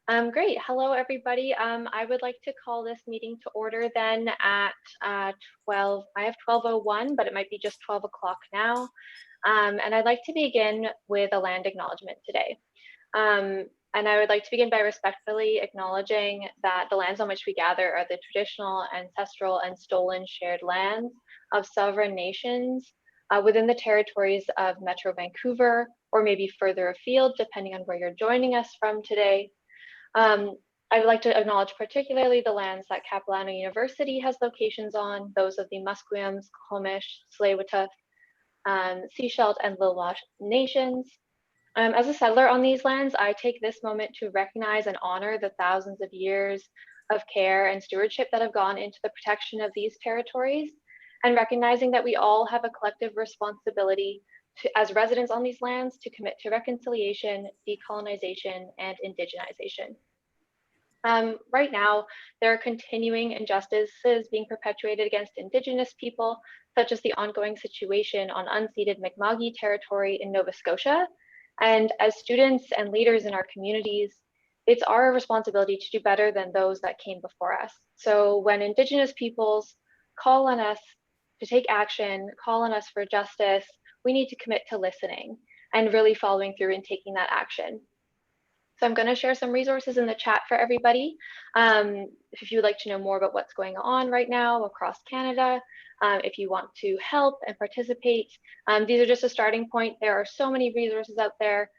Great. Hello, everybody. I would like to call this meeting to order then at 12. I have 12:01, but it might be just 12 o'clock now. And I'd like to begin with a land acknowledgement today. And I would like to begin by respectfully acknowledging that the lands on which we gather are the traditional, ancestral, and stolen shared lands of sovereign nations within the territories of Metro Vancouver, or maybe further afield, depending on where you're joining us from today. I'd like to acknowledge particularly the lands that Capilano University has locations on, those of the Musqueams, Squamish, Tsleil-Waututh, Sechelt, and Lil'wat nations. As a settler on these lands, I take this moment to recognize and honor the thousands of years of care and stewardship that have gone into the protection of these territories, and recognizing that we all have a collective responsibility as residents on these lands to commit to reconciliation, decolonization, and indigenization. Right now, there are continuing injustices being perpetuated against Indigenous people, such as the ongoing situation on unceded Mi'kma'ki territory in Nova Scotia. And as students and leaders in our communities, it's our responsibility to do better than those that came before us. So when Indigenous peoples call on us to take action, call on us for justice, we need to commit to listening and really following through and taking that action. So I'm going to share some resources in the chat for everybody. If you would like to know more about what's going on right now across Canada, if you want to help and participate, these are just a starting point. There are so many resources out there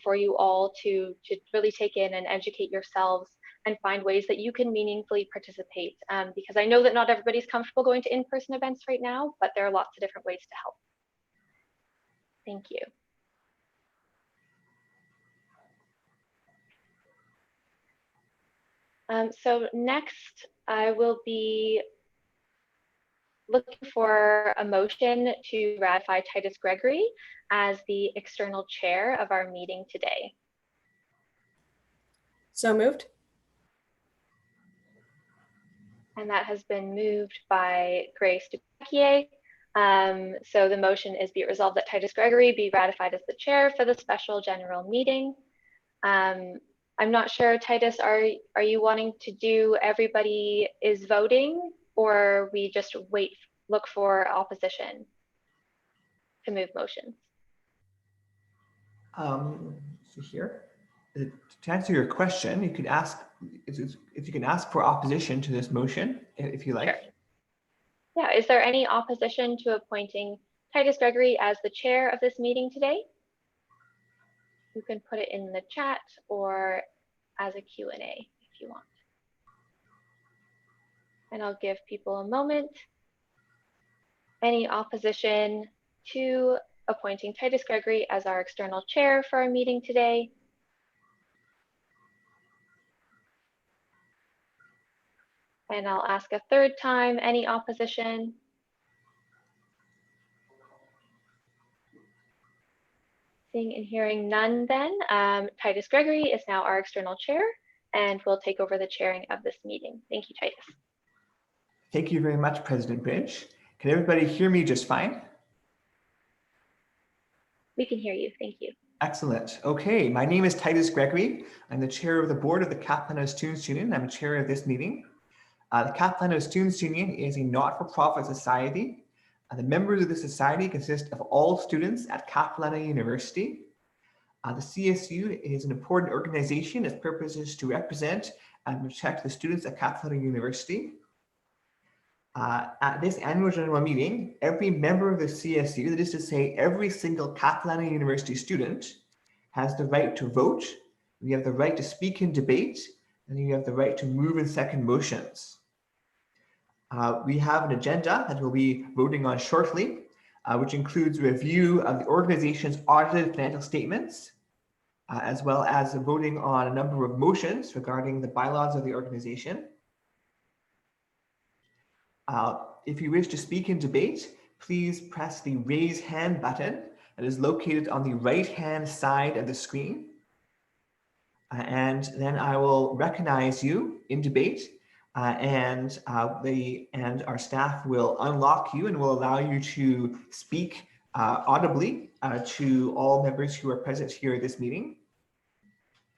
for you all to really take in and educate yourselves and find ways that you can meaningfully participate. Because I know that not everybody's comfortable going to in-person events right now, but there are lots of different ways to help. Thank you. So next, I will be looking for a motion to ratify Titus Gregory as the external chair of our meeting today. So moved. And that has been moved by Grace Dupaquier. So the motion is be it resolved that Titus Gregory be ratified as the chair for the special general meeting. I'm not sure, Titus, are you wanting to do everybody is voting, or we just look for opposition to move motions? So here, to answer your question, you could ask if you can ask for opposition to this motion, if you like. Sure. Yeah, is there any opposition to appointing Titus Gregory as the chair of this meeting today? You can put it in the chat or as a Q&A if you want. And I'll give people a moment. Any opposition to appointing Titus Gregory as our external chair for our meeting today? And I'll ask a third time, any opposition? Seeing and hearing none then, Titus Gregory is now our external chair and will take over the chairing of this meeting. Thank you, Titus. Thank you very much, President Bridge. Can everybody hear me just fine? We can hear you, thank you. Excellent. Okay, my name is Titus Gregory. I'm the chair of the board of the Capilano Students Union. I'm chair of this meeting. The Capilano Students Union is a not-for-profit society. The members of the society consist of all students at Capilano University. The CSU is an important organization. Its purpose is to represent and protect the students at Capilano University. At this annual general meeting, every member of the CSU, that is to say, every single Capilano University student, has the right to vote. We have the right to speak in debate, and you have the right to move and second motions. We have an agenda that we'll be voting on shortly, which includes a review of the organization's audited financial statements, as well as voting on a number of motions regarding the bylaws of the organization. If you wish to speak in debate, please press the raise hand button that is located on the right-hand side of the screen. And then I will recognize you in debate. And our staff will unlock you and will allow you to speak audibly to all members who are present here at this meeting.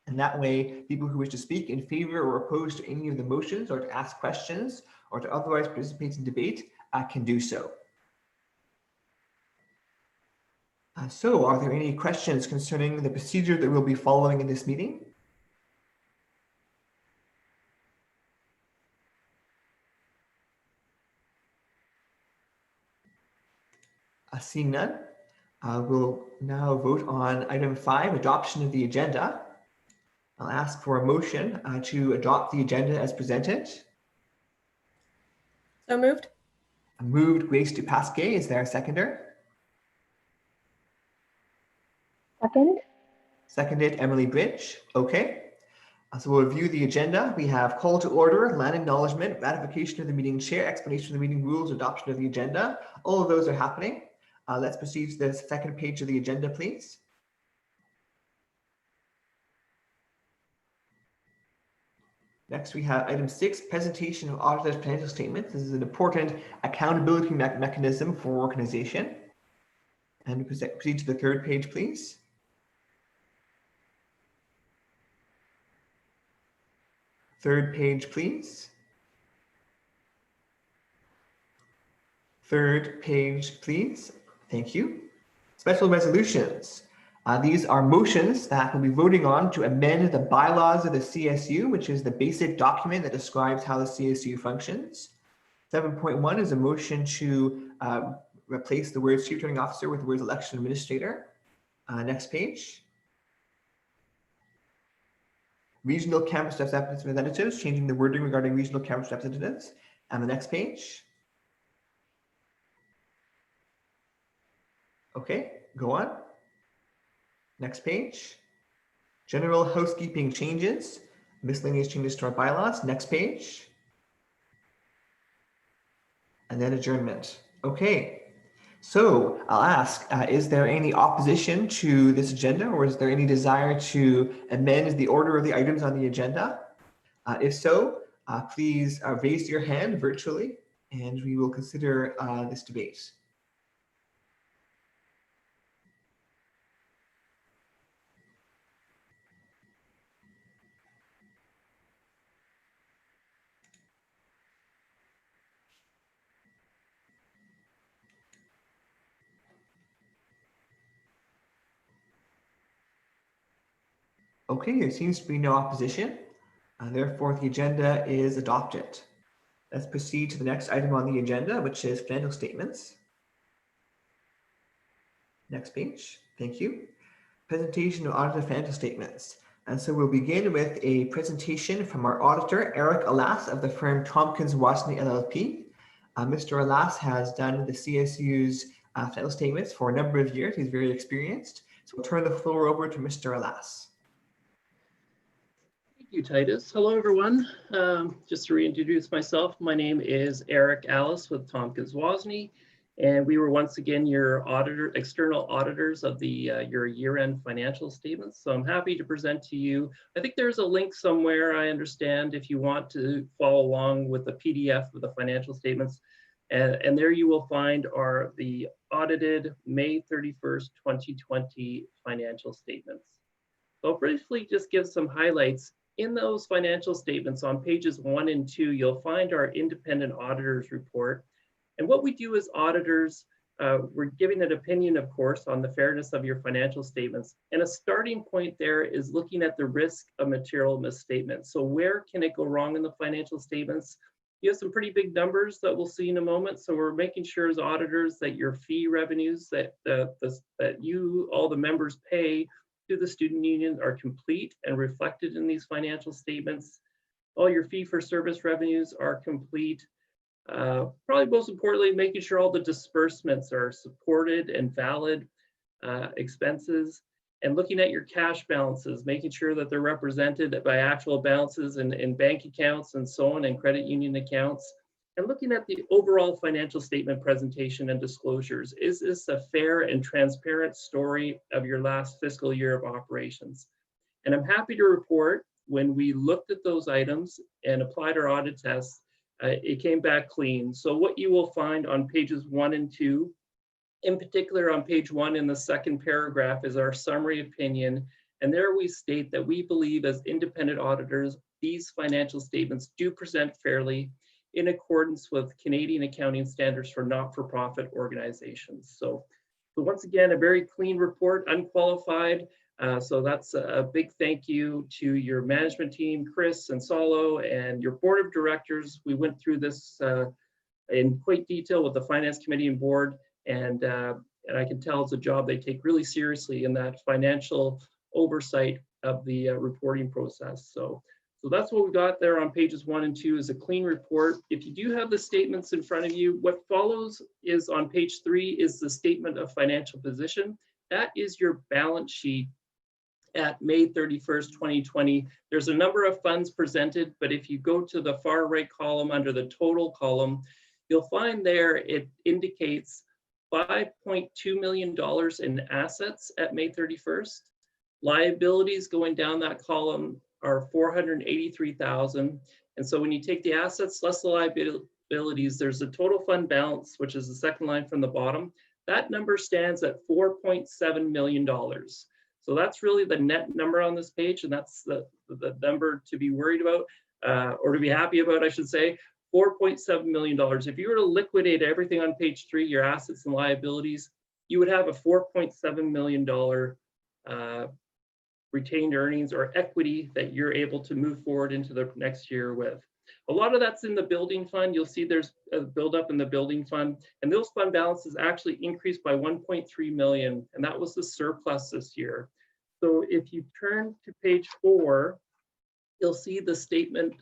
And that way, people who wish to speak in favor or opposed to any of the motions or to ask questions or to otherwise participate in debate can do so. So are there any questions concerning the procedure that we'll be following in this meeting? Seeing none, we'll now vote on item 5, adoption of the agenda. I'll ask for a motion to adopt the agenda as presented. So moved. Moved Grace Dupasquier. Is there a seconder? Second. Seconded Emily Bridge. Okay. So we'll review the agenda. We have call to order, land acknowledgement, ratification of the meeting chair, explanation of the meeting rules, adoption of the agenda. All of those are happening. Let's proceed to the second page of the agenda, please. Next, we have item 6, presentation of audited financial statements. This is an important accountability mechanism for organization. And we proceed to the third page, please. Third page, please. Third page, please. Thank you. Special resolutions. These are motions that we'll be voting on to amend the bylaws of the CSU, which is the basic document that describes how the CSU functions. 7.1 is a motion to replace the words chief returning officer with the words election administrator. Next page. Regional campus representatives, changing the wording regarding regional campus representatives. And the next page. Okay, go on. Next page. General housekeeping changes, miscellaneous changes to our bylaws. Next page. And then adjournment. Okay, so I'll ask, is there any opposition to this agenda, or is there any desire to amend the order of the items on the agenda? If so, please raise your hand virtually, and we will consider this debate. Okay, there seems to be no opposition. Therefore, the agenda is adopted. Let's proceed to the next item on the agenda, which is financial statements. Next page. Thank you. Presentation of audited financial statements. And so we'll begin with a presentation from our auditor, Eric Alas of the firm Tompkins Wasney LLP. Mr. Alas has done the CSU's financial statements for a number of years. He's very experienced. So we'll turn the floor over to Mr. Alas. Thank you, Titus. Hello, everyone. Just to reintroduce myself, my name is Eric Alas with Tompkins Wasney, and we were once again your external auditors of your year-end financial statements. So I'm happy to present to you. I think there's a link somewhere, I understand, if you want to follow along with the PDF of the financial statements. And there you will find the audited May 31st, 2020 financial statements. So I'll briefly just give some highlights. In those financial statements on pages 1 and 2, you'll find our independent auditors report. And what we do as auditors, we're giving an opinion, of course, on the fairness of your financial statements. And a starting point there is looking at the risk of material misstatements. So where can it go wrong in the financial statements? You have some pretty big numbers that we'll see in a moment. So we're making sure as auditors that your fee revenues that you, all the members, pay to the student union are complete and reflected in these financial statements. All your fee for service revenues are complete. Probably most importantly, making sure all the disbursements are supported and valid expenses, and looking at your cash balances, making sure that they're represented by actual balances in bank accounts and so on, and credit union accounts. And looking at the overall financial statement presentation and disclosures. Is this a fair and transparent story of your last fiscal year of operations? And I'm happy to report when we looked at those items and applied our audit tests, it came back clean. So what you will find on pages 1 and 2, in particular on page 1 in the second paragraph, is our summary opinion And there we state that we believe as independent auditors, these financial statements do present fairly in accordance with Canadian accounting standards for not-for-profit organizations. So once again, a very clean report, unqualified. So that's a big thank you to your management team, Chris and Solo, and your board of directors. We went through this in quite detail with the finance committee and board, and I can tell it's a job they take really seriously in that financial oversight of the reporting process. So that's what we got there on pages 1 and 2 is a clean report. If you do have the statements in front of you, what follows is on page 3 is the statement of financial position. That is your balance sheet at May 31st, 2020. There's a number of funds presented, but if you go to the far right column under the total column, you'll find there it indicates $5.2 million in assets at May 31st. Liabilities going down that column are $483,000. And so when you take the assets less the liabilities, there's a total fund balance, which is the second line from the bottom. That number stands at $4.7 million. So that's really the net number on this page, and that's the number to be worried about, or to be happy about, I should say. $4.7 million. If you were to liquidate everything on page 3, your assets and liabilities, you would have a $4.7 million retained earnings or equity that you're able to move forward into the next year with. A lot of that's in the building fund. You'll see there's a buildup in the building fund, and those fund balances actually increased by 1.3 million, and that was the surplus this year. So if you turn to page 4, you'll see the statement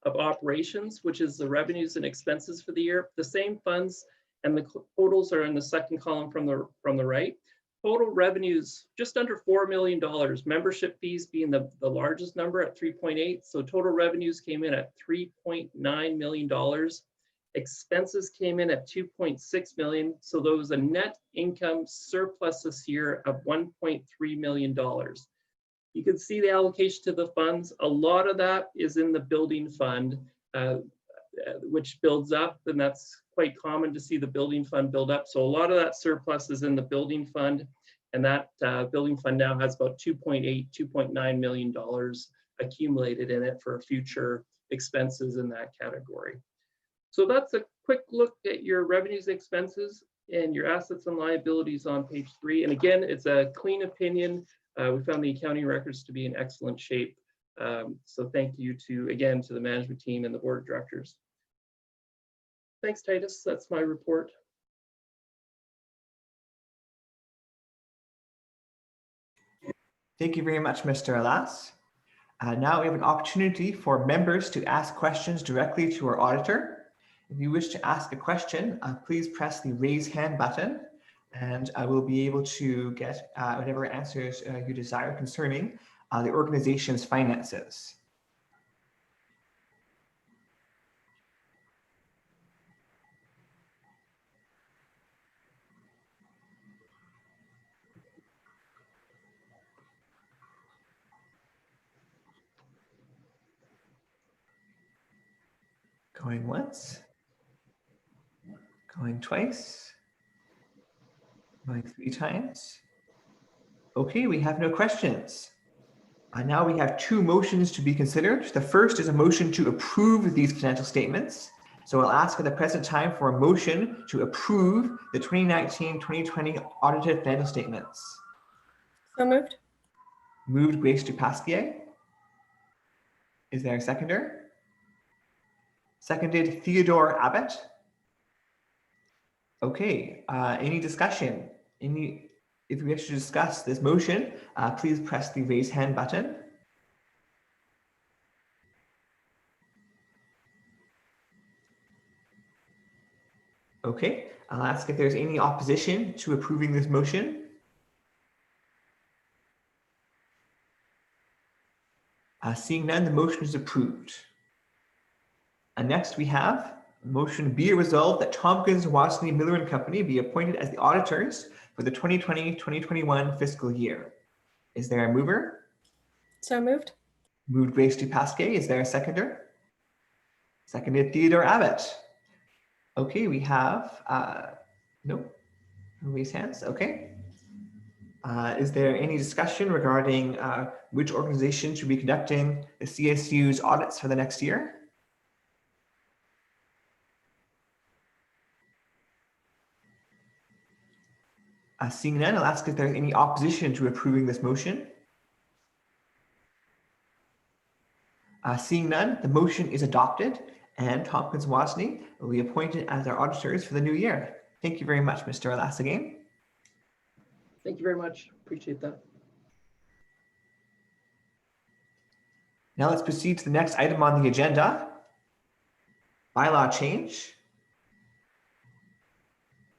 of operations, which is the revenues and expenses for the year. The same funds and the totals are in the second column from the right. Total revenues just under $4 million. Membership fees being the largest number at 3.8. So total revenues came in at $3.9 million. Expenses came in at 2.6 million. So there was a net income surplus this year of $1.3 million. You can see the allocation to the funds. A lot of that is in the building fund, which builds up, and that's quite common to see the building fund build up. So a lot of that surplus is in the building fund, and that building fund now has about $2.9 million accumulated in it for future expenses in that category. So that's a quick look at your revenues, expenses, and your assets and liabilities on page 3. And again, it's a clean opinion. We found the accounting records to be in excellent shape. So thank you again to the management team and the board of directors. Thanks, Titus. That's my report. Thank you very much, Mr. Alas. Now we have an opportunity for members to ask questions directly to our auditor. If you wish to ask a question, please press the raise hand button, and I will be able to get whatever answers you desire concerning the organization's finances. Going once, going twice, going 3 times. Okay, we have no questions. Now we have 2 motions to be considered. The first is a motion to approve these financial statements. So I'll ask at the present time for a motion to approve the 2019-2020 audited financial statements. So moved. Moved Grace Dupasquier. Is there a seconder? Seconded Theodore Abbott. Okay, any discussion? If you wish to discuss this motion, please press the raise hand button. Okay, I'll ask if there's any opposition to approving this motion. Seeing none, the motion is approved. And next we have motion be it resolved that Tompkins, Wasney, Miller and Company be appointed as the auditors for the 2020-2021 fiscal year. Is there a mover? So moved. Moved Grace Dupasquier. Is there a seconder? Seconded Theodore Abbott. Okay, we have no raise hands. Okay. Is there any discussion regarding which organization should be conducting the CSU's audits for the next year? Seeing none, I'll ask if there's any opposition to approving this motion. Seeing none, the motion is adopted and Tompkins Wozni will be appointed as our auditors for the new year. Thank you very much, Mr. Elassagame. Thank you very much. Appreciate that. Now let's proceed to the next item on the agenda, bylaw change.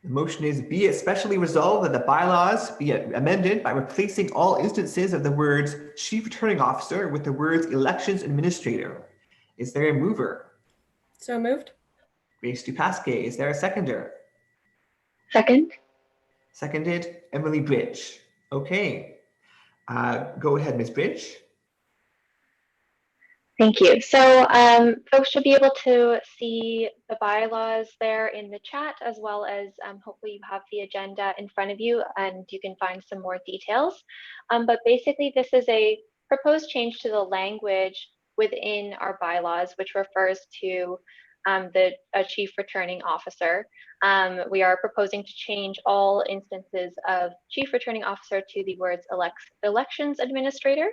The motion is, be it specially resolved that the bylaws be amended by replacing all instances of the words Chief Returning Officer with the words Elections Administrator. Is there a mover? So moved. Grace Dupasque. Is there a seconder? Second. Seconded, Emily Bridge. Okay. Go ahead, Ms. Bridge. Thank you. So folks should be able to see the bylaws there in the chat, as well as hopefully you have the agenda in front of you and you can find some more details. But basically, this is a proposed change to the language within our bylaws, which refers to the Chief Returning Officer. We are proposing to change all instances of Chief Returning Officer to the words Elections Administrator.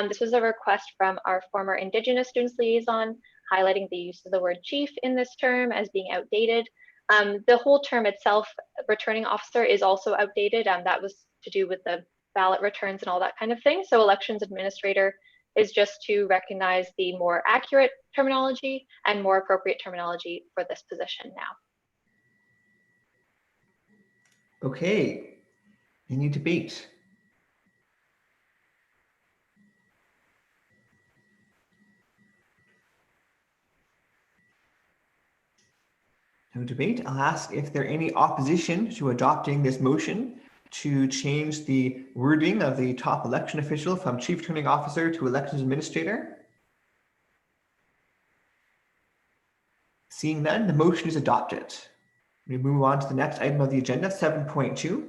This was a request from our former Indigenous Students Liaison, highlighting the use of the word chief in this term as being outdated. The whole term itself, Returning Officer, is also outdated. That was to do with the ballot returns and all that kind of thing. So Elections Administrator is just to recognize the more accurate terminology and more appropriate terminology for this position now. Okay. Any debate? No debate. I'll ask if there any opposition to adopting this motion to change the wording of the top election official from Chief Returning Officer to Elections Administrator. Seeing none, the motion is adopted. We move on to the next item of the agenda, 7.2.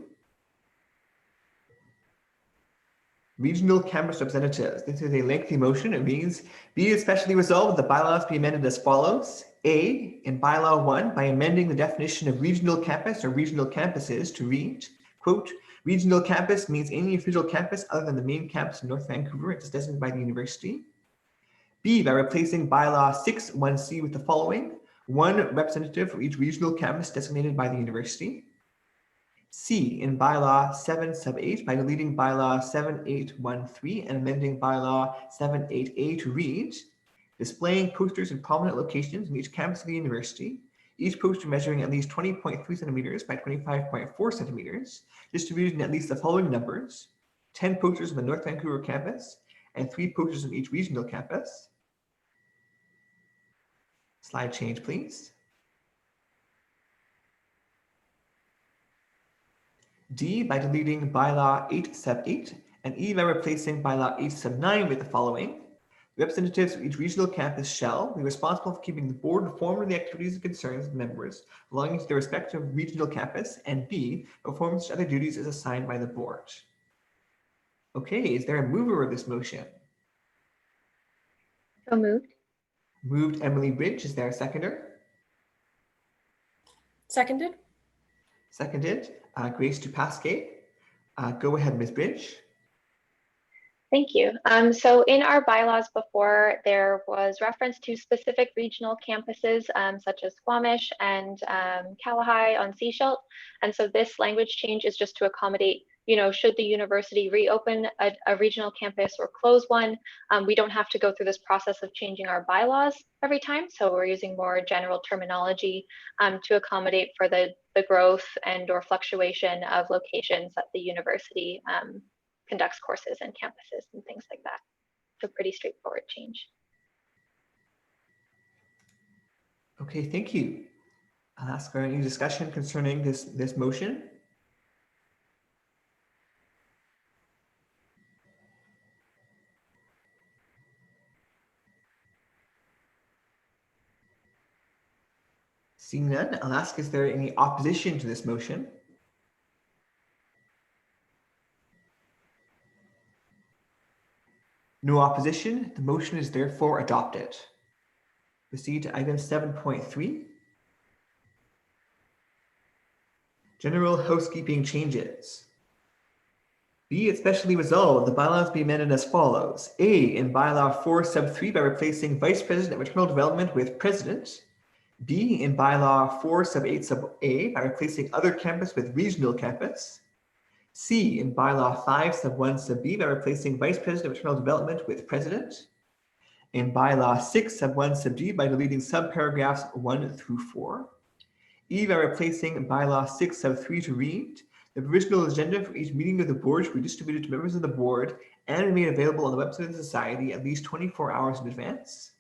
Regional Campus Representatives. This is a lengthy motion. It means, be it especially resolved that the bylaws be amended as follows. A, in bylaw 1, by amending the definition of regional campus or regional campuses to read, quote, regional campus means any official campus other than the main campus in North Vancouver as designated by the university. B, by replacing bylaw 6(1)(c) with the following, one representative for each regional campus designated by the university. C, in bylaw 7 sub 8, by deleting bylaw 7813 and amending bylaw 78A to read, displaying posters in prominent locations in each campus of the university, each poster measuring at least 20.3 centimeters by 25.4 centimeters, distributed in at least the following numbers: 10 posters on the North Vancouver campus and 3 posters on each regional campus. Slide change, please. D, by deleting bylaw 8 sub 8, and E, by replacing bylaw 8 sub 9 with the following. Representatives of each regional campus shall be responsible for keeping the board informed of the activities and concerns of members belonging to their respective regional campus, and B, perform such other duties as assigned by the board. Okay, is there a mover of this motion? So moved. Moved Emily Bridge. Is there a seconder? Seconded. Seconded Grace Dupasque. Go ahead, Ms. Bridge. Thank you. So in our bylaws before, there was reference to specific regional campuses such as Squamish and Kalahai on Seashell. And so this language change is just to accommodate, should the university reopen a regional campus or close one, we don't have to go through this process of changing our bylaws every time. So we're using more general terminology to accommodate for the growth and or fluctuation of locations that the university conducts courses and campuses and things like that. So pretty straightforward change. Okay, thank you. I'll ask for any discussion concerning this motion. Seeing none, I'll ask, is there any opposition to this motion? No opposition. The motion is therefore adopted. Proceed to item 7.3. General housekeeping changes. Be it specially resolved, the bylaws be amended as follows. A, in bylaw 4 sub 3 by replacing Vice President of Maternal Development with President. B, in bylaw 4 sub 8 sub A by replacing other campus with regional campus. C, in bylaw 5 sub 1 sub B by replacing Vice President of Maternal Development with President. In bylaw 6 sub 1 sub D by deleting subparagraphs 1 through 4. E, by replacing bylaw 6 sub 3 to read, the provisional agenda for each meeting of the board should be distributed to members of the board and be made available on the website of the society at least 24 hours in advance.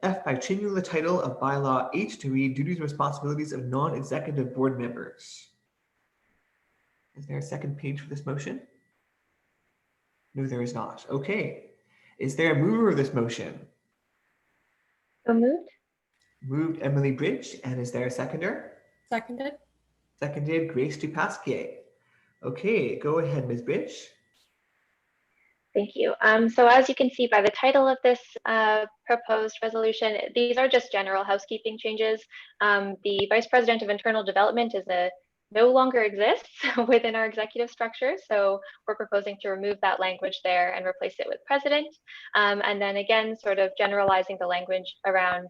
F, by changing the title of bylaw 8 to read duties and responsibilities of non-executive board members. Is there a second page for this motion? No, there is not. Okay. Is there a mover of this motion? So moved. Moved Emily Bridge. And is there a seconder? Seconded. Seconded Grace Dupasquier. Okay, go ahead, Ms. Bridge. Thank you. So as you can see by the title of this proposed resolution, these are just general housekeeping changes. The Vice President of Internal Development no longer exists within our executive structure. So we're proposing to remove that language there and replace it with President. And then again, sort of generalizing the language around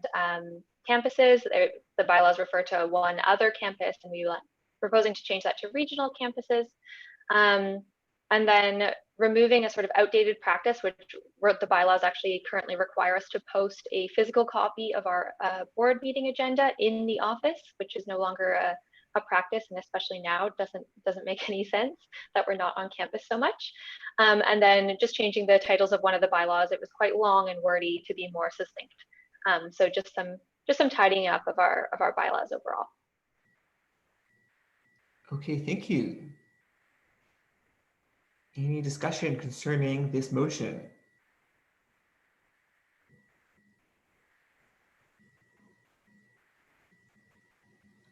campuses. The bylaws refer to one other campus, and we're proposing to change that to regional campuses. And then removing a sort of outdated practice, which the bylaws actually currently require us to post a physical copy of our board meeting agenda in the office, which is no longer a practice, and especially now doesn't make any sense that we're not on campus so much. And then just changing the titles of one of the bylaws. It was quite long and wordy to be more succinct. So just some tidying up of our bylaws overall. Okay, thank you. Any discussion concerning this motion?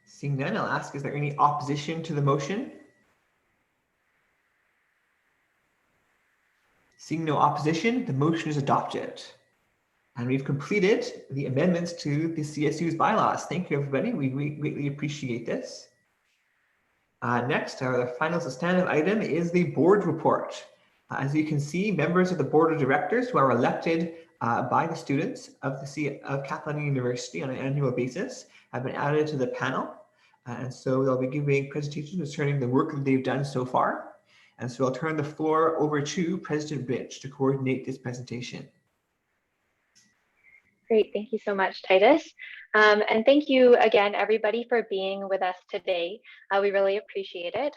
Seeing none, I'll ask, is there any opposition to the motion? Seeing no opposition, the motion is adopted. And we've completed the amendments to the CSU's bylaws. Thank you, everybody. We greatly appreciate this. Next, our final substantive item is the board report. As you can see, members of the board of directors who are elected by the students of Capilano University on an annual basis have been added to the panel. And so they'll be giving presentations concerning the work that they've done so far. And so I'll turn the floor over to President Bridge to coordinate this presentation. Great, thank you so much, Titus. And thank you again, everybody, for being with us today. We really appreciate it.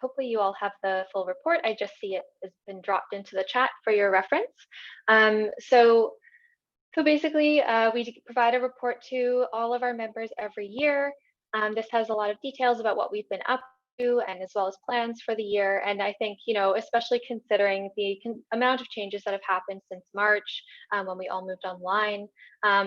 Hopefully you all have the full report. I just see it has been dropped into the chat for your reference. So basically, we provide a report to all of our members every year. This has a lot of details about what we've been up to, and as well as plans for the year. And I think, especially considering the amount of changes that have happened since March, when we all moved online,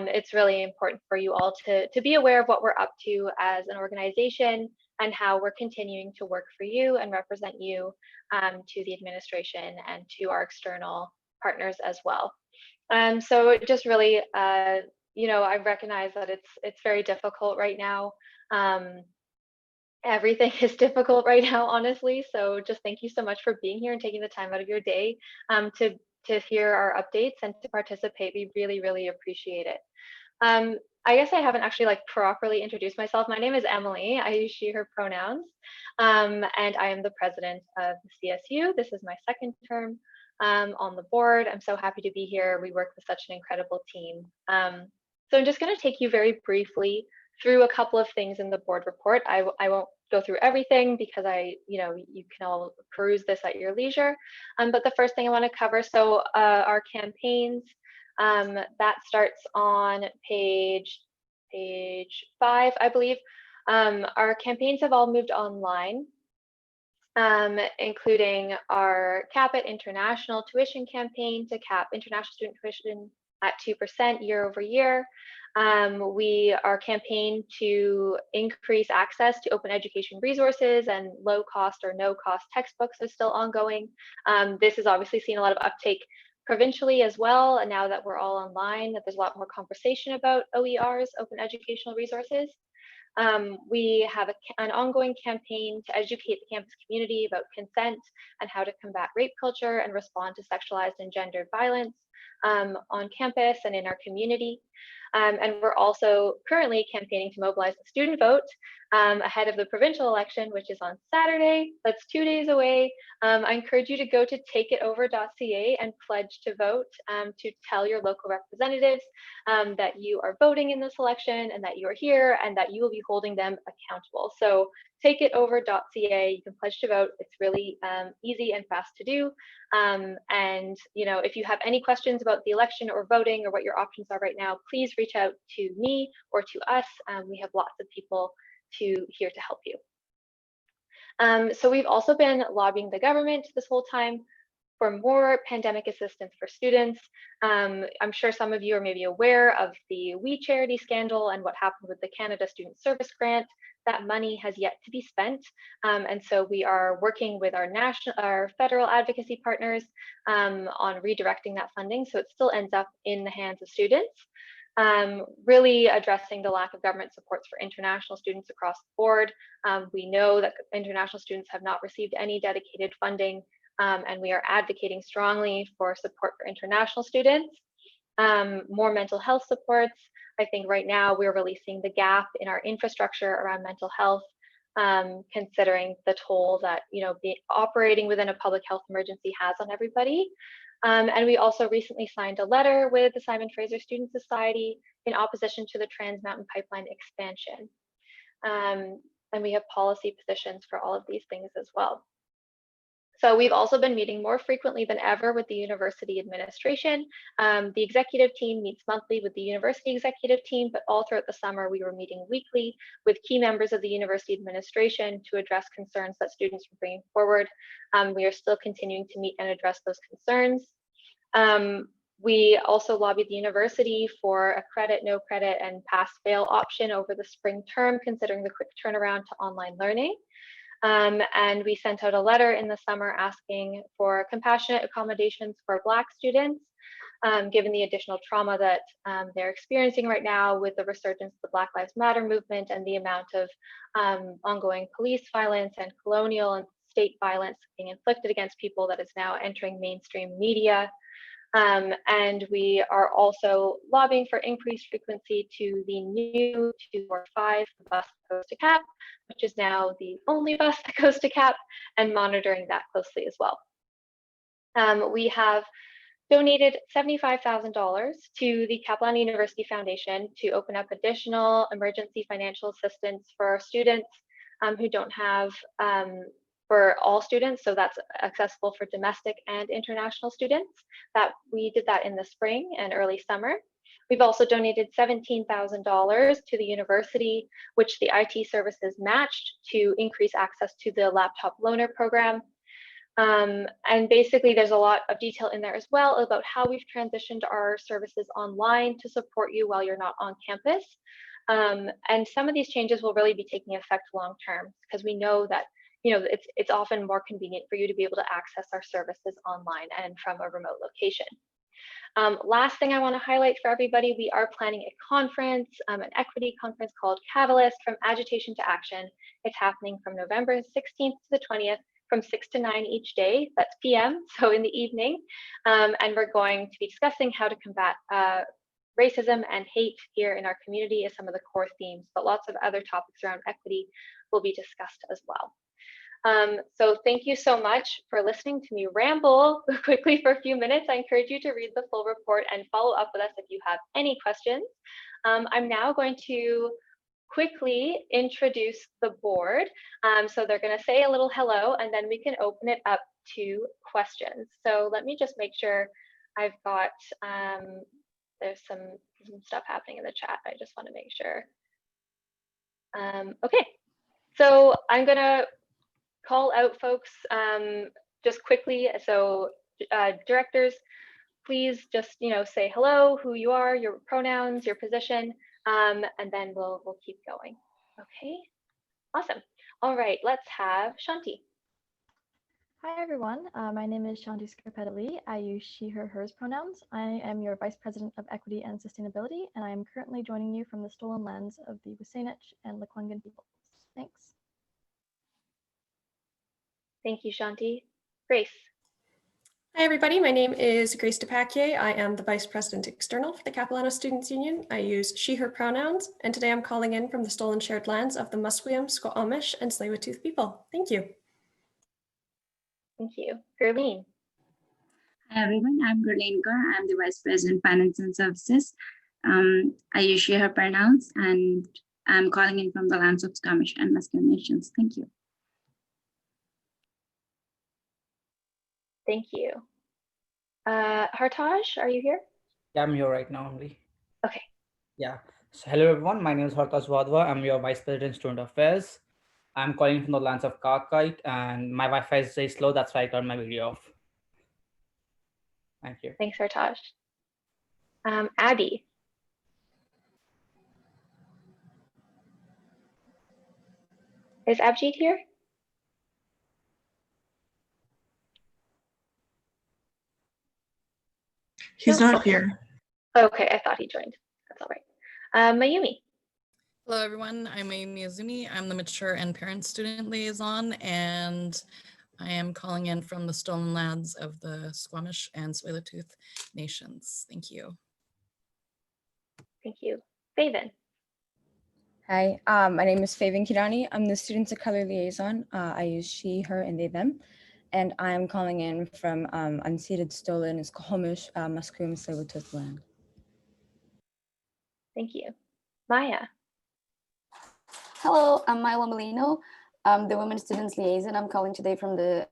it's really important for you all to be aware of what we're up to as an organization and how we're continuing to work for you and represent you to the administration and to our external partners as well. So just really, I recognize that it's very difficult right now. Everything is difficult right now, honestly. So just thank you so much for being here and taking the time out of your day to hear our updates and to participate. We really, really appreciate it. I guess I haven't actually properly introduced myself. My name is Emily. I use she, her pronouns. And I am the president of the CSU. This is my second term on the board. I'm so happy to be here. We work with such an incredible team. So I'm just going to take you very briefly through a couple of things in the board report. I won't go through everything because you can all peruse this at your leisure. But the first thing I want to cover, so our campaigns, that starts on page 5, I believe. Our campaigns have all moved online, including our Cap It International Tuition campaign to cap international student tuition at 2% year over year. Our campaign to increase access to open education resources and low cost or no cost textbooks is still ongoing. This has obviously seen a lot of uptake provincially as well. And now that we're all online, that there's a lot more conversation about OERs, open educational resources. We have an ongoing campaign to educate the campus community about consent and how to combat rape culture and respond to sexualized and gendered violence on campus and in our community. And we're also currently campaigning to mobilize the student vote ahead of the provincial election, which is on Saturday. That's 2 days away. I encourage you to go to takeitover.ca and pledge to vote to tell your local representatives that you are voting in this election and that you are here and that you will be holding them accountable. So takeitover.ca, you can pledge to vote. It's really easy and fast to do. And if you have any questions about the election or voting or what your options are right now, please reach out to me or to us. We have lots of people here to help you. So we've also been lobbying the government this whole time for more pandemic assistance for students. I'm sure some of you are maybe aware of the We Charity scandal and what happened with the Canada Student Service Grant. That money has yet to be spent. And so we are working with our federal advocacy partners on redirecting that funding so it still ends up in the hands of students. Really addressing the lack of government supports for international students across the board. We know that international students have not received any dedicated funding, and we are advocating strongly for support for international students. More mental health supports. I think right now we're releasing the gap in our infrastructure around mental health, considering the toll that operating within a public health emergency has on everybody. And we also recently signed a letter with the Simon Fraser Student Society in opposition to the Trans Mountain Pipeline expansion. And we have policy positions for all of these things as well. So we've also been meeting more frequently than ever with the university administration. The executive team meets monthly with the university executive team, but all throughout the summer, we were meeting weekly with key members of the university administration to address concerns that students were bringing forward. We are still continuing to meet and address those concerns. We also lobbied the university for a credit, no credit, and pass-fail option over the spring term, considering the quick turnaround to online learning. And we sent out a letter in the summer asking for compassionate accommodations for Black students, given the additional trauma that they're experiencing right now with the resurgence of the Black Lives Matter movement and the amount of ongoing police violence and colonial and state violence being inflicted against people that is now entering mainstream media. And we are also lobbying for increased frequency to the new 245 bus that goes to CAP, which is now the only bus that goes to CAP, and monitoring that closely as well. We have donated $75,000 to the Capilano University Foundation to open up additional emergency financial assistance for our students who don't have for all students, so that's accessible for domestic and international students. That we did that in the spring and early summer. We've also donated $17,000 to the university, which the IT services matched to increase access to the laptop loaner program. And basically, there's a lot of detail in there as well about how we've transitioned our services online to support you while you're not on campus. And some of these changes will really be taking effect long term, because we know that it's often more convenient for you to be able to access our services online and from a remote location. Last thing I want to highlight for everybody, we are planning a conference, an equity conference called Catalyst from Agitation to Action. It's happening from November 16th to the 20th from 6 to 9 each day. That's PM, so in the evening. And we're going to be discussing how to combat racism and hate here in our community as some of the core themes, but lots of other topics around equity will be discussed as well. So thank you so much for listening to me ramble quickly for a few minutes. I encourage you to read the full report and follow up with us if you have any questions. I'm now going to quickly introduce the board. So they're going to say a little hello, and then we can open it up to questions. So let me just make sure I've got, there's some stuff happening in the chat. I just want to make sure. Okay, so I'm going to call out folks just quickly. So directors, please just say hello, who you are, your pronouns, your position, and then we'll keep going. Okay, awesome. All right, let's have Shanti. Hi everyone, my name is Shanti Scarpetta-Lee. I use she, her, hers pronouns. I am your Vice President of Equity and Sustainability, and I am currently joining you from the stolen lands of the WSÁNEĆ and Lekwungen peoples. Thanks. Thank you, Shanti. Grace. Hi everybody, my name is Grace DePaquier. I am the Vice President External for the Capilano Students Union. I use she, her pronouns, and today I'm calling in from the stolen shared lands of the Musqueam, Squamish, and Tsleil-Waututh people. Thank you. Thank you. Gerlene. Hi everyone, I'm Gurleen Kaur. I'm the Vice President Finance and Services. I use she, her pronouns, and I'm calling in from the lands of Squamish and Musqueam nations. Thank you. Thank you. Hartaj, are you here? Yeah, I'm here right now only. Okay. Yeah. So hello everyone. My name is Hartaj Wadhwa. I'm your Vice President Student Affairs. I'm calling from the lands of Kakite, and my Wi-Fi is very slow. That's why I turned my video off. Thank you. Thanks, Hartaj. Abby. Is Abjeet here? He's No? not Okay. here. Okay, I thought he joined. That's all right. Mayumi. Hello, everyone. I'm Amy Azumi. I'm the Mature and Parent Student Liaison, and I am calling in from the stolen lands of the Squamish and Tsleil-Waututh nations. Thank you. Thank you. Faven. Hi, my name is Faven Kirani. I'm the Students of Color Liaison. I use she, her, and they, them. And I'm calling in from unceded, stolen, Squamish, Musqueam, Tsleil-Waututh land. Thank you. Maya. Hello, I'm Milo Molino. I'm the Women Students Liaison. I'm calling today from the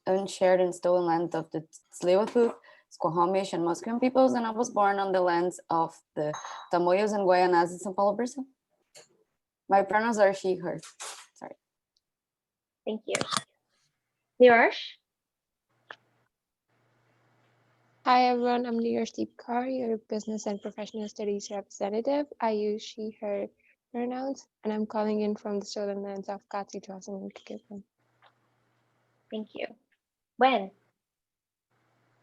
unshared and stolen land of the Tsleil-Waututh, Squamish, and Musqueam peoples, and I was born on the lands of the Tamoyos and Guayanás in São Paulo, Brazil. My pronouns are she, her. Sorry. Thank you. Neeraj. Hi everyone, I'm Leadership Kaur, your Business and Professional Studies representative. I use she, her pronouns, and I'm calling in from the stolen lands of Katsi, Johnson, and Kikipin. Thank you. Wen.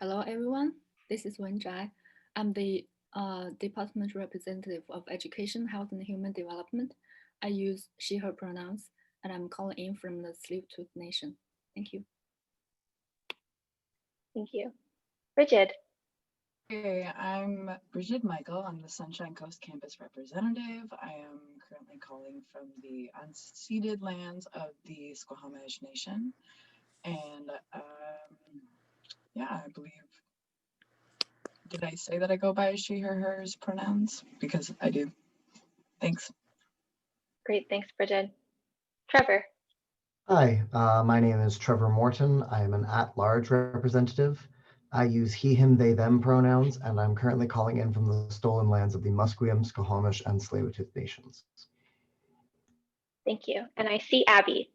Hello everyone, this is Wen Zhai. I'm the Department Representative of Education, Health and Human Development. I use she, her pronouns, and I'm calling in from the Tsleil-Waututh Nation. Thank you. Thank you. Bridget. Hey, I'm Bridget Michael. I'm the Sunshine Coast Campus representative. I am currently calling from the unceded lands of the Squamish Nation. And yeah, I believe, did I say that I go by she, her, hers pronouns? Because I do. Thanks. Great, thanks, Bridget. Trevor. Hi, my name is Trevor Morton. I am an at-large representative. I use he, him, they, them pronouns, and I'm currently calling in from the stolen lands of the Musqueam, Squamish, and Tsleil-Waututh nations. Thank you. And I see Abby.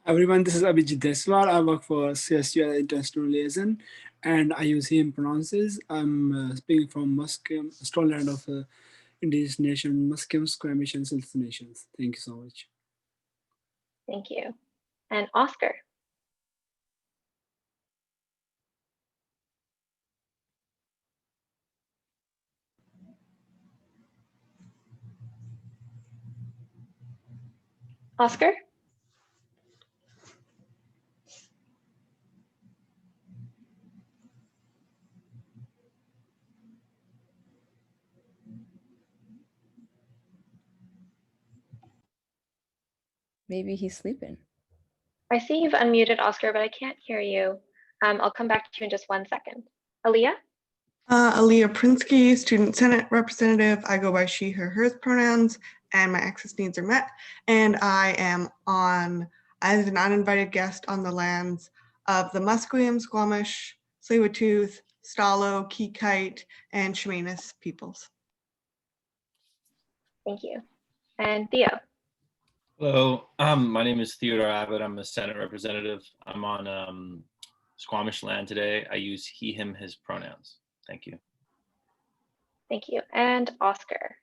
Everyone, this is Abhijit Deswal. I work for CSU as International Liaison, and I use him pronounces. I'm speaking from Musqueam, stolen land of indigenous nation, Musqueam, Squamish, and Tsleil-Waututh nations. Thank you so much. Thank you. And Oscar. Oscar? Maybe he's sleeping. I see you've unmuted Oscar, but I can't hear you. I'll come back to you in just 1 second. Aaliyah? Aaliyah Prinsky, Student Senate Representative. I go by she, her, hers pronouns, and my access needs are met. And I am on as an uninvited guest on the lands of the Musqueam, Squamish, Tsleil-Waututh, Stalo, Kikite, and Chemainus peoples. Thank you. And Theo? Hello, my name is Theodore Abbott. I'm a Senate representative. I'm on Squamish land today. I use he, him, his pronouns. Thank you. Thank you. And Oscar?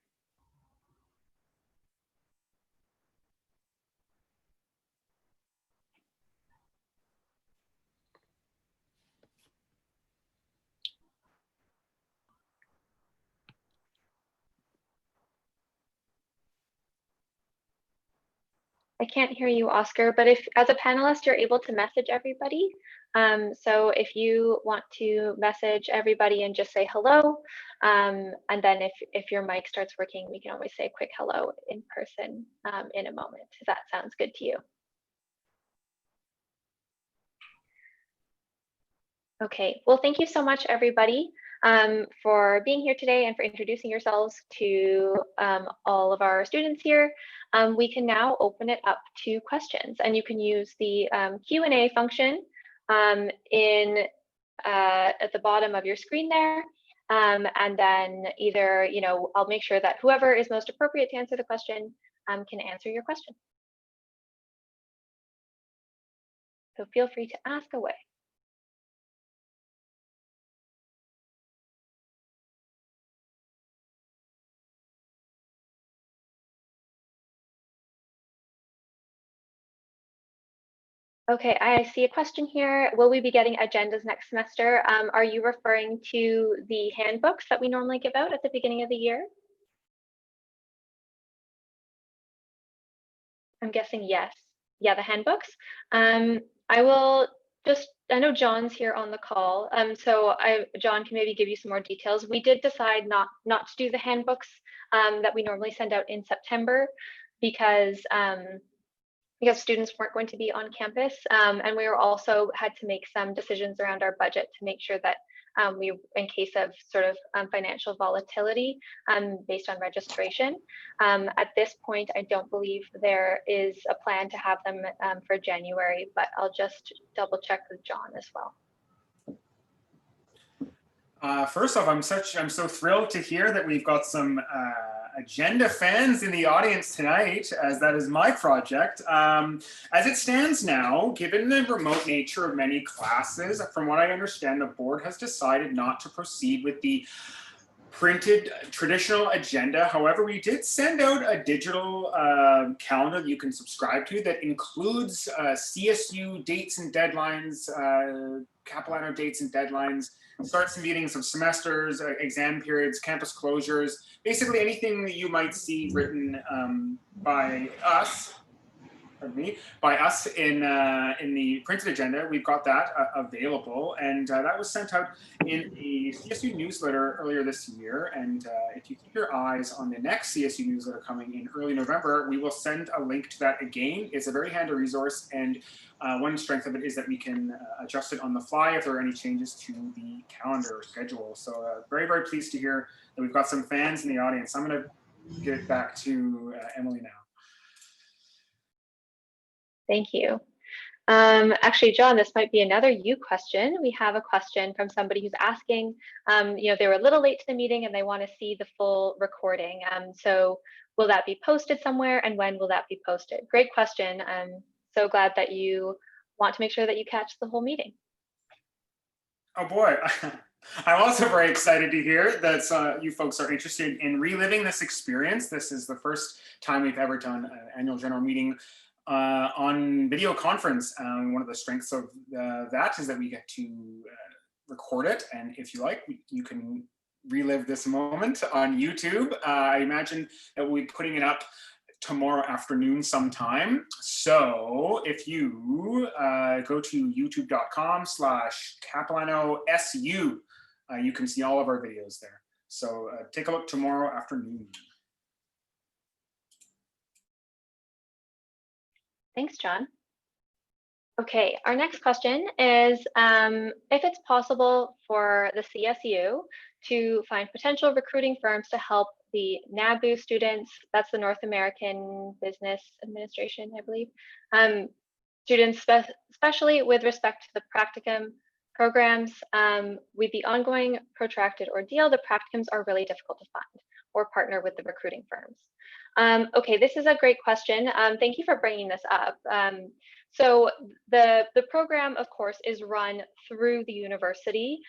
I can't hear you, Oscar, but if as a panelist, you're able to message everybody. So if you want to message everybody and just say hello, and then if your mic starts working, we can always say a quick hello in person in a moment, if that sounds good to you. Okay, well, thank you so much, everybody, for being here today and for introducing yourselves to all of our students here. We can now open it up to questions, and you can use the Q&A function at the bottom of your screen there. And then either, I'll make sure that whoever is most appropriate to answer the question can answer your question. So feel free to ask away. Okay, I see a question here. Will we be getting agendas next semester? Are you referring to the handbooks that we normally give out at the beginning of the year? I'm guessing yes. Yeah, the handbooks. I know John's here on the call. So John can maybe give you some more details. We did decide not to do the handbooks that we normally send out in September because students weren't going to be on campus. And we were also had to make some decisions around our budget to make sure that we, in case of sort of financial volatility based on registration. At this point, I don't believe there is a plan to have them for January, but I'll just double check with John as well. First off, I'm so thrilled to hear that we've got some agenda fans in the audience tonight, as that is my project. As it stands now, given the remote nature of many classes, from what I understand, the board has decided not to proceed with the printed traditional agenda. However, we did send out a digital calendar that you can subscribe to that includes CSU dates and deadlines, Capilano dates and deadlines, starts and meetings of semesters, exam periods, campus closures, basically anything that you might see written by us in the printed agenda. We've got that available, and that was sent out in a CSU newsletter earlier this year. And if you keep your eyes on the next CSU newsletter coming in early November, we will send a link to that again. It's a very handy resource, and one strength of it is that we can adjust it on the fly if there are any changes to the calendar or schedule. So very, very pleased to hear that we've got some fans in the audience. I'm going to give it back to Emily now. Thank you. Actually, John, this might be another you question. We have a question from somebody who's asking, they were a little late to the meeting and they want to see the full recording. So will that be posted somewhere, and when will that be posted? Great question. I'm so glad that you want to make sure that you catch the whole meeting. Oh boy. I'm also very excited to hear that you folks are interested in reliving this experience. This is the first time we've ever done an annual general meeting on video conference. One of the strengths of that is that we get to record it, and if you like, you can relive this moment on YouTube. I imagine that we'll be putting it up tomorrow afternoon sometime. So if you go to youtube.com/CapilanoSU, you can see all of our videos there. So take a look tomorrow afternoon. Thanks, John. Okay, our next question is if it's possible for the CSU to find potential recruiting firms to help the NABU students, that's the North American Business Administration, I believe, students, especially with respect to the practicum programs. With the ongoing protracted ordeal, the practicums are really difficult to find or partner with the recruiting firms. Okay, this is a great question. Thank you for bringing this up. So the program, of course, is run through the university.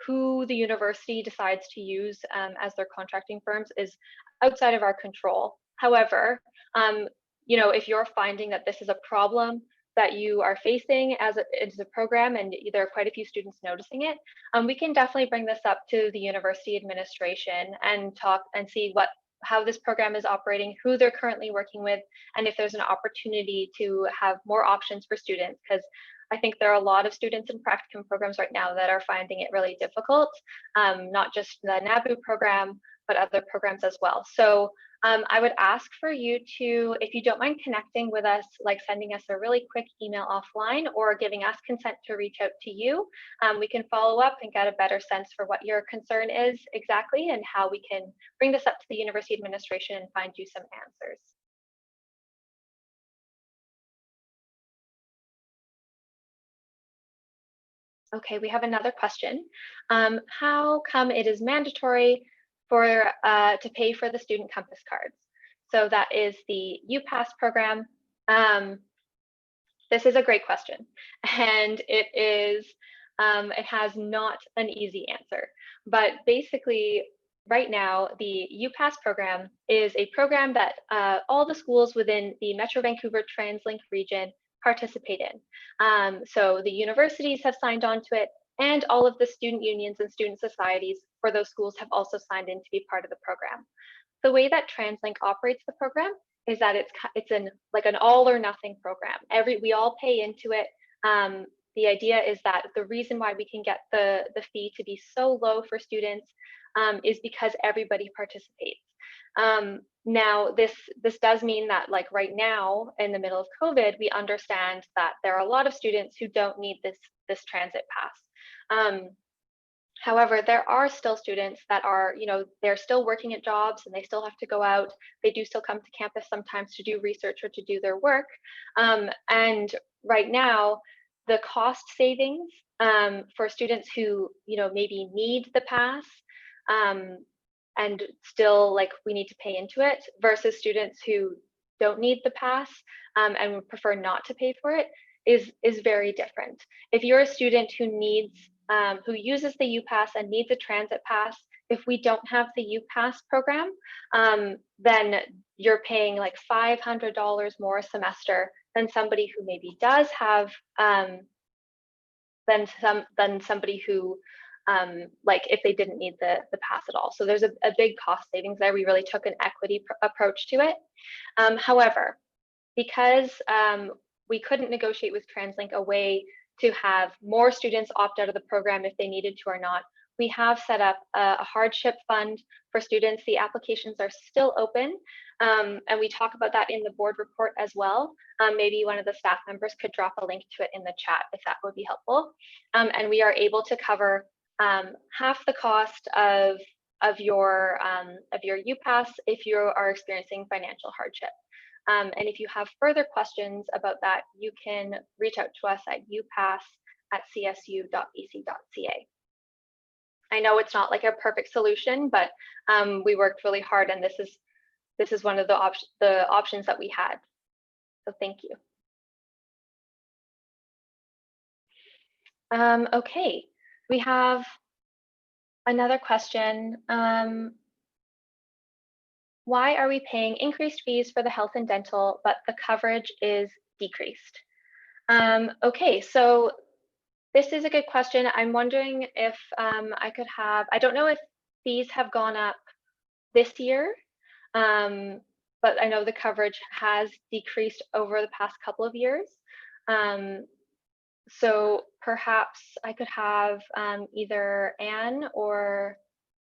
Who the university decides to use as their contracting firms is outside of our control. However, if you're finding that this is a problem that you are facing as a program, and there are quite a few students noticing it, we can definitely bring this up to the university administration and talk and see what how this program is operating, who they're currently working with, and if there's an opportunity to have more options for students, because I think there are a lot of students in practicum programs right now that are finding it really difficult, not just the NABU program, but other programs as well. So I would ask for you to, if you don't mind connecting with us, like sending us a really quick email offline or giving us consent to reach out to you, we can follow up and get a better sense for what your concern is exactly and how we can bring this up to the university administration and find you some answers. Okay, we have another question. How come it is mandatory for to pay for the student compass cards? So that is the UPass program. This is a great question, and it has not an easy answer. But basically, right now, the UPass program is a program that all the schools within the Metro Vancouver TransLink region participate in. So the universities have signed on to it, and all of the student unions and student societies for those schools have also signed in to be part of the program. The way that TransLink operates the program is that it's like an all or nothing program. We all pay into it. The idea is that the reason why we can get the fee to be so low for students is because everybody participates. Now, this does mean that, like right now, in the middle of COVID, we understand that there are a lot of students who don't need this transit pass. However, there are still students that are, they're still working at jobs and they still have to go out. They do still come to campus sometimes to do research or to do their work. And right now, the cost savings for students who, maybe need the pass and still we need to pay into it versus students who don't need the pass and would prefer not to pay for it is very different. If you're a student who who uses the UPass and needs a transit pass, if we don't have the UPass program, then you're paying like $500 more a semester than somebody who maybe does have, than somebody who, if they didn't need the pass at all. So there's a big cost savings there. We really took an equity approach to it. However, because we couldn't negotiate with TransLink a way to have more students opt out of the program if they needed to or not, we have set up a hardship fund for students. The applications are still open, and we talk about that in the board report as well. Maybe one of the staff members could drop a link to it in the chat if that would be helpful. And we are able to cover half the cost of your UPass if you are experiencing financial hardship. And if you have further questions about that, you can reach out to us at upass@csu.bc.ca. I know it's not like a perfect solution, but we worked really hard, and this is one of the options that we had. So thank you. Okay, we have another question. Why are we paying increased fees for the health and dental, but the coverage is decreased? Okay, so this is a good question. I'm wondering if I don't know if fees have gone up this year, but I know the coverage has decreased over the past couple of years. So perhaps I could have either Anne or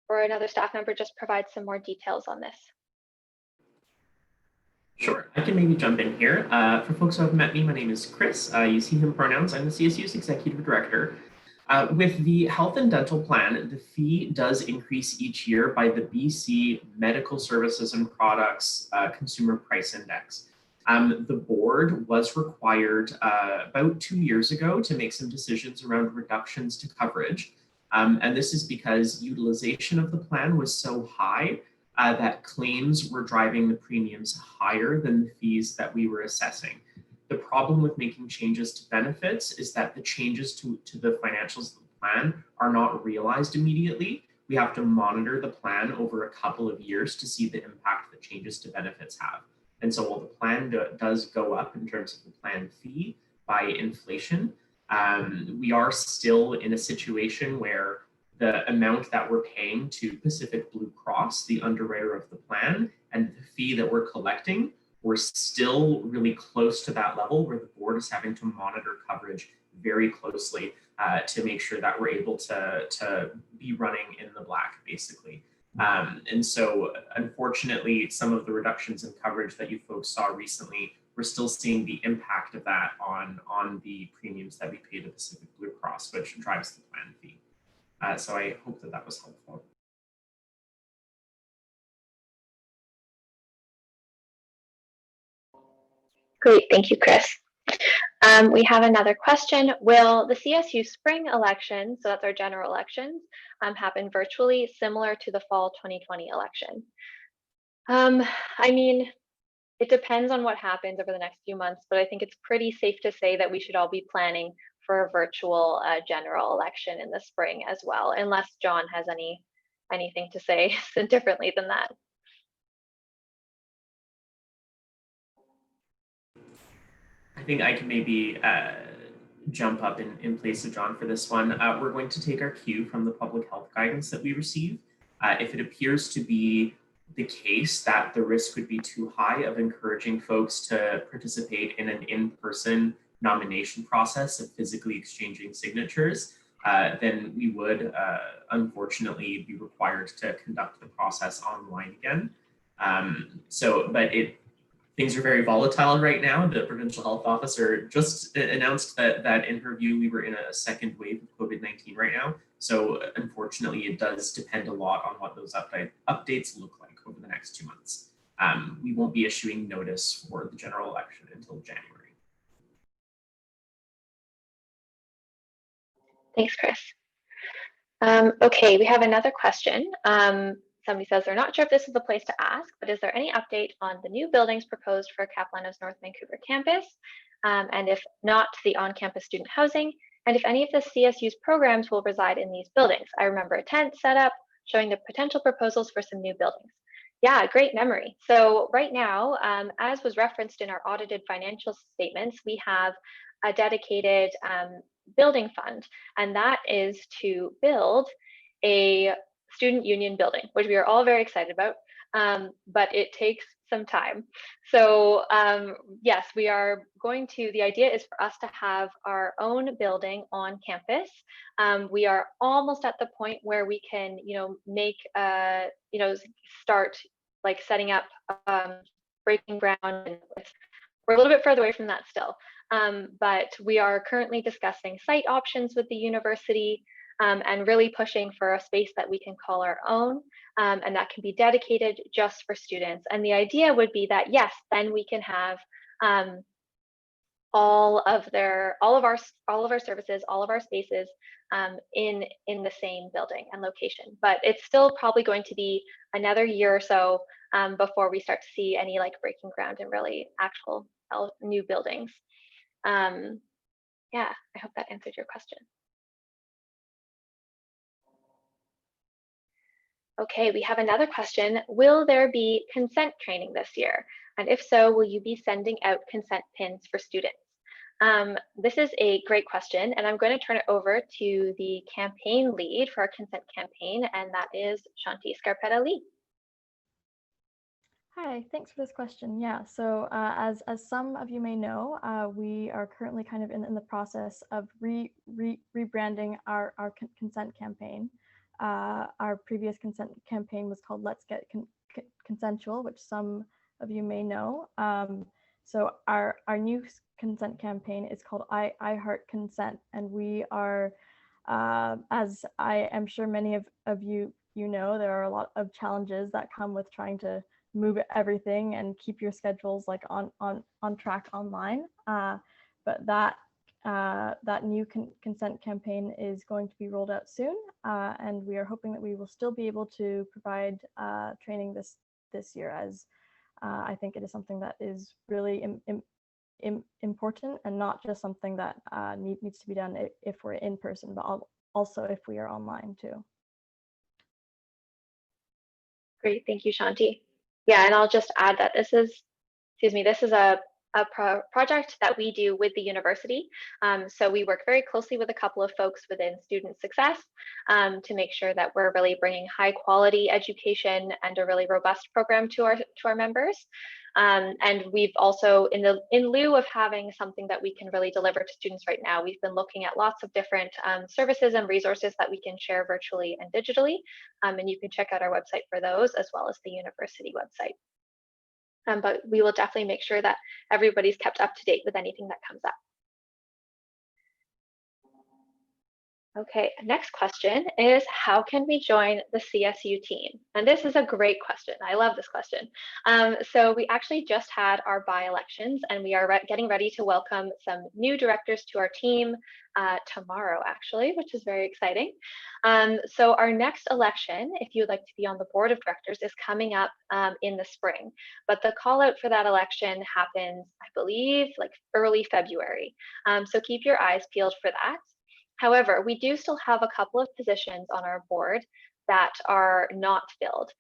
another staff member just provide some more details on this. Sure, I can maybe jump in here. For folks who haven't met me, my name is Chris. I use he, him pronouns. I'm the CSU's executive director. With the health and dental plan, the fee does increase each year by the BC Medical Services and Products Consumer Price Index. The board was required about 2 years ago to make some decisions around reductions to coverage. And this is because utilization of the plan was so high that claims were driving the premiums higher than the fees that we were assessing. The problem with making changes to benefits is that the changes to the financials of the plan are not realized immediately. We have to monitor the plan over a couple of years to see the impact that changes to benefits have. And so while the plan does go up in terms of the plan fee by inflation, we are still in a situation where the amount that we're paying to Pacific Blue Cross, the underwriter of the plan, and the fee that we're collecting, we're still really close to that level where the board is having to monitor coverage very closely to make sure that we're able to be running in the black, basically. And so unfortunately, some of the reductions in coverage that you folks saw recently, we're still seeing the impact of that on the premiums that we pay to Pacific Blue Cross, which drives the plan fee. So I hope that that was helpful. Great, thank you, Chris. We have another question. Will the CSU spring election, so that's our general elections, happen virtually, similar to the fall 2020 election? I mean, it depends on what happens over the next few months, but I think it's pretty safe to say that we should all be planning for a virtual general election in the spring as well, unless John has anything to say differently than that. I think I can maybe jump up in place of John for this one. We're going to take our cue from the public health guidance that we receive. If it appears to be the case that the risk would be too high of encouraging folks to participate in an in-person nomination process of physically exchanging signatures, then we would unfortunately be required to conduct the process online again. But things are very volatile right now. The provincial health officer just announced that in her view, we were in a second wave of COVID-19 right now. So unfortunately, it does depend a lot on what those updates look like over the next 2 months. We won't be issuing notice for the general election until January. Thanks, Chris. Okay, we have another question. Somebody says they're not sure if this is the place to ask, but is there any update on the new buildings proposed for Capilano's North Vancouver campus? And if not, the on-campus student housing, and if any of the CSU's programs will reside in these buildings? I remember a tent set up showing the potential proposals for some new buildings. Yeah, great memory. So right now, as was referenced in our audited financial statements, we have a dedicated building fund, and that is to build a student union building, which we are all very excited about, but it takes some time. So yes, we are going to, the idea is for us to have our own building on campus. We are almost at the point where we can, make, start like setting up breaking ground. And we're a little bit further away from that still. But we are currently discussing site options with the university and really pushing for a space that we can call our own and that can be dedicated just for students. And the idea would be that, yes, then we can have all of our services, all of our spaces in the same building and location. But it's still probably going to be another year or so before we start to see any like breaking ground and really actual new buildings. Yeah, I hope that answered your question. Okay, we have another question. Will there be consent training this year? And if so, will you be sending out consent pins for students? This is a great question, and I'm going to turn it over to the campaign lead for our consent campaign, and that is Shanti Scarpetta-Lee. Hi, thanks for this question. Yeah, so as some of you may know, we are currently kind of in the process of rebranding our consent campaign. Our previous consent campaign was called Let's Get Consensual, which some of you may know. So our new consent campaign is called I Heart Consent, and we are, as I am sure many of you know, there are a lot of challenges that come with trying to move everything and keep your schedules like on track online. But that new consent campaign is going to be rolled out soon, and we are hoping that we will still be able to provide training this year, as I think it is something that is really important and not just something that needs to be done if we're in person, but also if we are online too. Great, thank you, Shanti. Yeah, and I'll just add that this is a project that we do with the university. So we work very closely with a couple of folks within student success to make sure that we're really bringing high quality education and a really robust program to our members. And we've also, in lieu of having something that we can really deliver to students right now, we've been looking at lots of different services and resources that we can share virtually and digitally. And you can check out our website for those, as well as the university website. But we will definitely make sure that everybody's kept up to date with anything that comes up. Okay, next question is, how can we join the CSU team? And this is a great question. I love this question. So we actually just had our by-elections, and we are getting ready to welcome some new directors to our team tomorrow, actually, which is very exciting. So our next election, if you'd like to be on the board of directors, is coming up in the spring. But the call out for that election happens, I believe, like early February. So keep your eyes peeled for that. However, we do still have a couple of positions on our board that are not filled.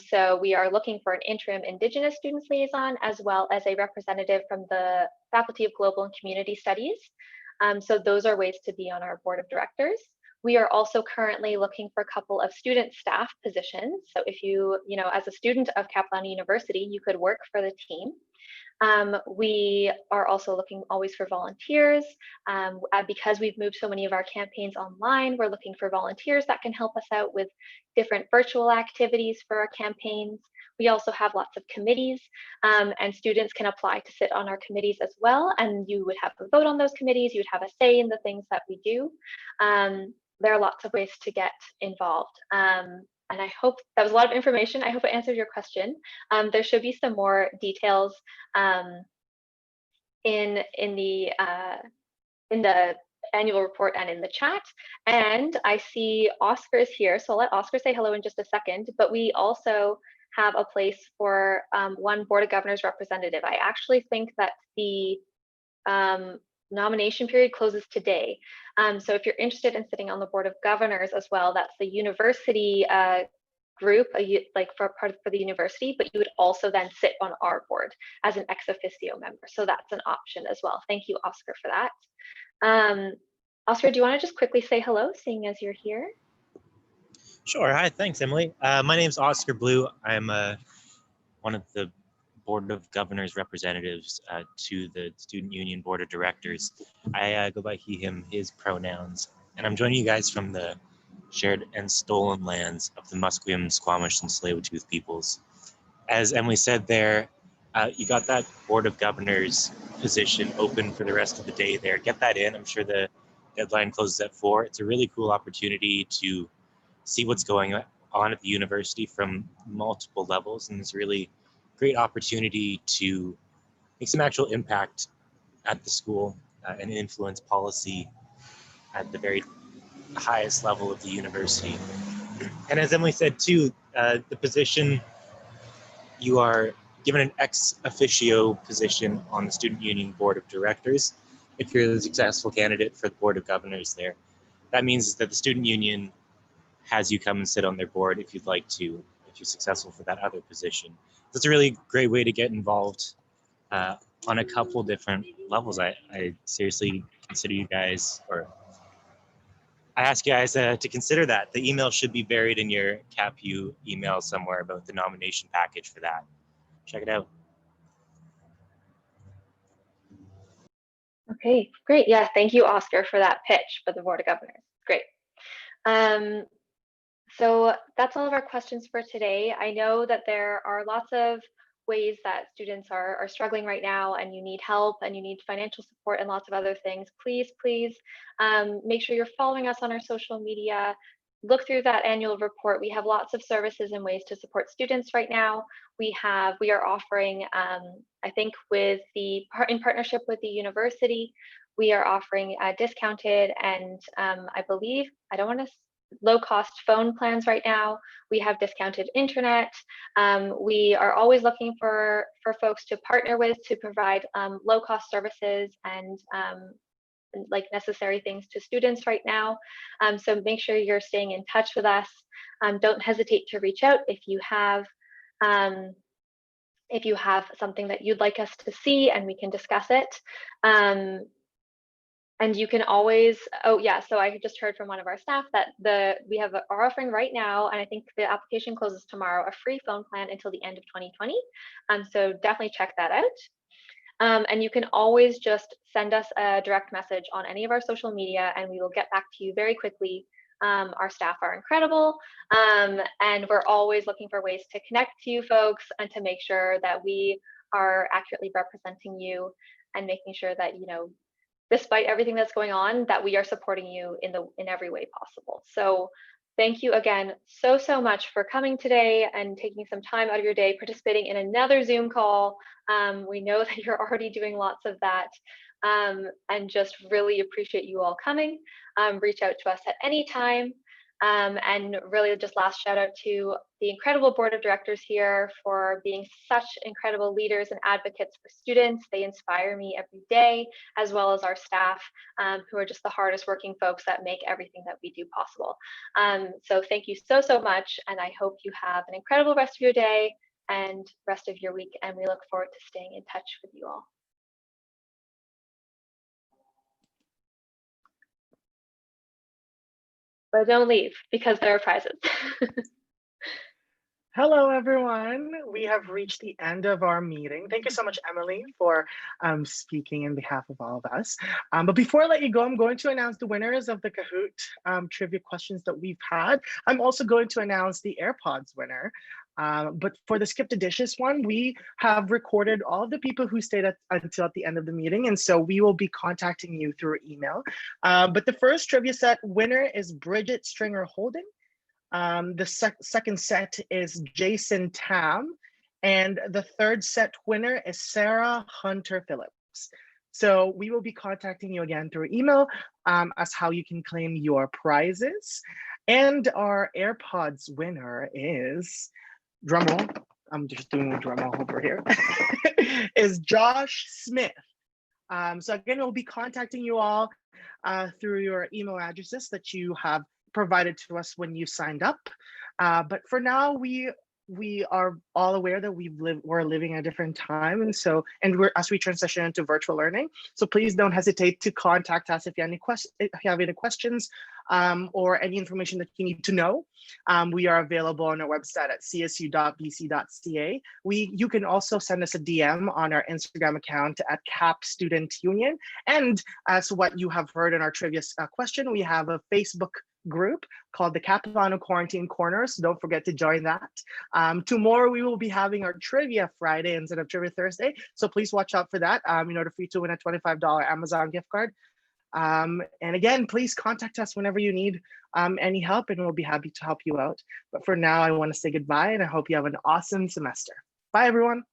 So we are looking for an interim Indigenous Students Liaison, as well as a representative from the Faculty of Global and Community Studies. So those are ways to be on our board of directors. We are also currently looking for a couple of student staff positions. So if you as a student of Capilano University, you could work for the team. We are also looking always for volunteers. Because we've moved so many of our campaigns online, we're looking for volunteers that can help us out with different virtual activities for our campaigns. We also have lots of committees, and students can apply to sit on our committees as well. And you would have to vote on those committees. You would have a say in the things that we do. There are lots of ways to get involved. And I hope that was a lot of information. I hope it answered your question. There should be some more details in the annual report and in the chat. And I see Oscar is here, so I'll let Oscar say hello in just a second. But we also have a place for one Board of Governors representative. I actually think that the nomination period closes today. So if you're interested in sitting on the Board of Governors as well, that's the university group, like for the university, but you would also then sit on our board as an ex officio member. So that's an option as well. Thank you, Oscar, for that. Oscar, do you want to just quickly say hello, seeing as you're here? Sure. Hi, thanks, Emily. My name's Oscar Blue. I'm one of the Board of Governors representatives to the Student Union Board of Directors. I go by he, him, his pronouns, and I'm joining you guys from the shared and stolen lands of the Musqueam, Squamish, and Tsleil-Waututh peoples. As Emily said there, you got that Board of Governors position open for the rest of the day there. Get that in. I'm sure the deadline closes at 4. It's a really cool opportunity to see what's going on at the university from multiple levels, and it's really great opportunity to make some actual impact at the school and influence policy at the very highest level of the university. And as Emily said too, the position, you are given an ex officio position on the Student Union Board of Directors if you're the successful candidate for the Board of Governors there. That means that the Student Union has you come and sit on their board if you'd like to, if you're successful for that other position. That's a really great way to get involved on a couple different levels. I seriously consider you guys, or I ask you guys to consider that. The email should be buried in your CapU email somewhere about the nomination package for that. Check it out. Okay, great. Yeah, thank you, Oscar, for that pitch for the Board of Governors. Great. So that's all of our questions for today. I know that there are lots of ways that students are struggling right now, and you need help and you need financial support and lots of other things. Please make sure you're following us on our social media. Look through that annual report. We have lots of services and ways to support students right now. We are offering, I think in partnership with the university, we are offering discounted and I believe, low-cost phone plans right now. We have discounted internet. We are always looking for folks to partner with to provide low-cost services and like necessary things to students right now. So make sure you're staying in touch with us. Don't hesitate to reach out if you have if you have something that you'd like us to see and we can discuss it. And you can always, oh yeah, so I just heard from one of our staff that we are offering right now, and I think the application closes tomorrow, a free phone plan until the end of 2020. So definitely check that out. And you can always just send us a direct message on any of our social media and we will get back to you very quickly. Our staff are incredible, and we're always looking for ways to connect to you folks and to make sure that we are accurately representing you and making sure that, you know, despite everything that's going on, that we are supporting you in every way possible. So thank you again so much for coming today and taking some time out of your day, participating in another Zoom call. We know that you're already doing lots of that, and just really appreciate you all coming. Reach out to us at any time. And really just last shout out to the incredible board of directors here for being such incredible leaders and advocates for students. They inspire me every day, as well as our staff, who are just the hardest working folks that make everything that we do possible. So thank you so much, and I hope you have an incredible rest of your day and rest of your week, and we look forward to staying in touch with you all. But don't leave, because there are prizes. Hello, everyone. We have reached the end of our meeting. Thank you so much, Emily, for speaking in behalf of all of us. But before I let you go, I'm going to announce the winners of the Kahoot trivia questions that we've had. I'm also going to announce the AirPods winner. But for the Skip the Dishes one, we have recorded all of the people who stayed until at the end of the meeting. And so we will be contacting you through email. But the first trivia set winner is Bridget Stringer Holding. The second set is Jason Tam. And the third set winner is Sarah Hunter Phillips. So we will be contacting you again through email as how you can claim your prizes. And our AirPods winner is, drumroll, I'm just doing a drumroll over here, is Josh Smith. So again, we'll be contacting you all through your email addresses that you have provided to us when you signed up. But for now, we are all aware that we're living a different time, and so as we transition into virtual learning. So please don't hesitate to contact us if you have any questions or any information that you need to know. We are available on our website at csu.bc.ca. You can also send us a DM on our Instagram account at Cap Student Union. And as what you have heard in our trivia question, we have a Facebook group called the Capilano Quarantine Corner. So don't forget to join that. Tomorrow we will be having our Trivia Friday instead of Trivia Thursday. So please watch out for that in order for you to win a $25 Amazon gift card. And again, please contact us whenever you need any help, and we'll be happy to help you out. But for now, I want to say goodbye, and I hope you have an awesome semester. Bye, everyone.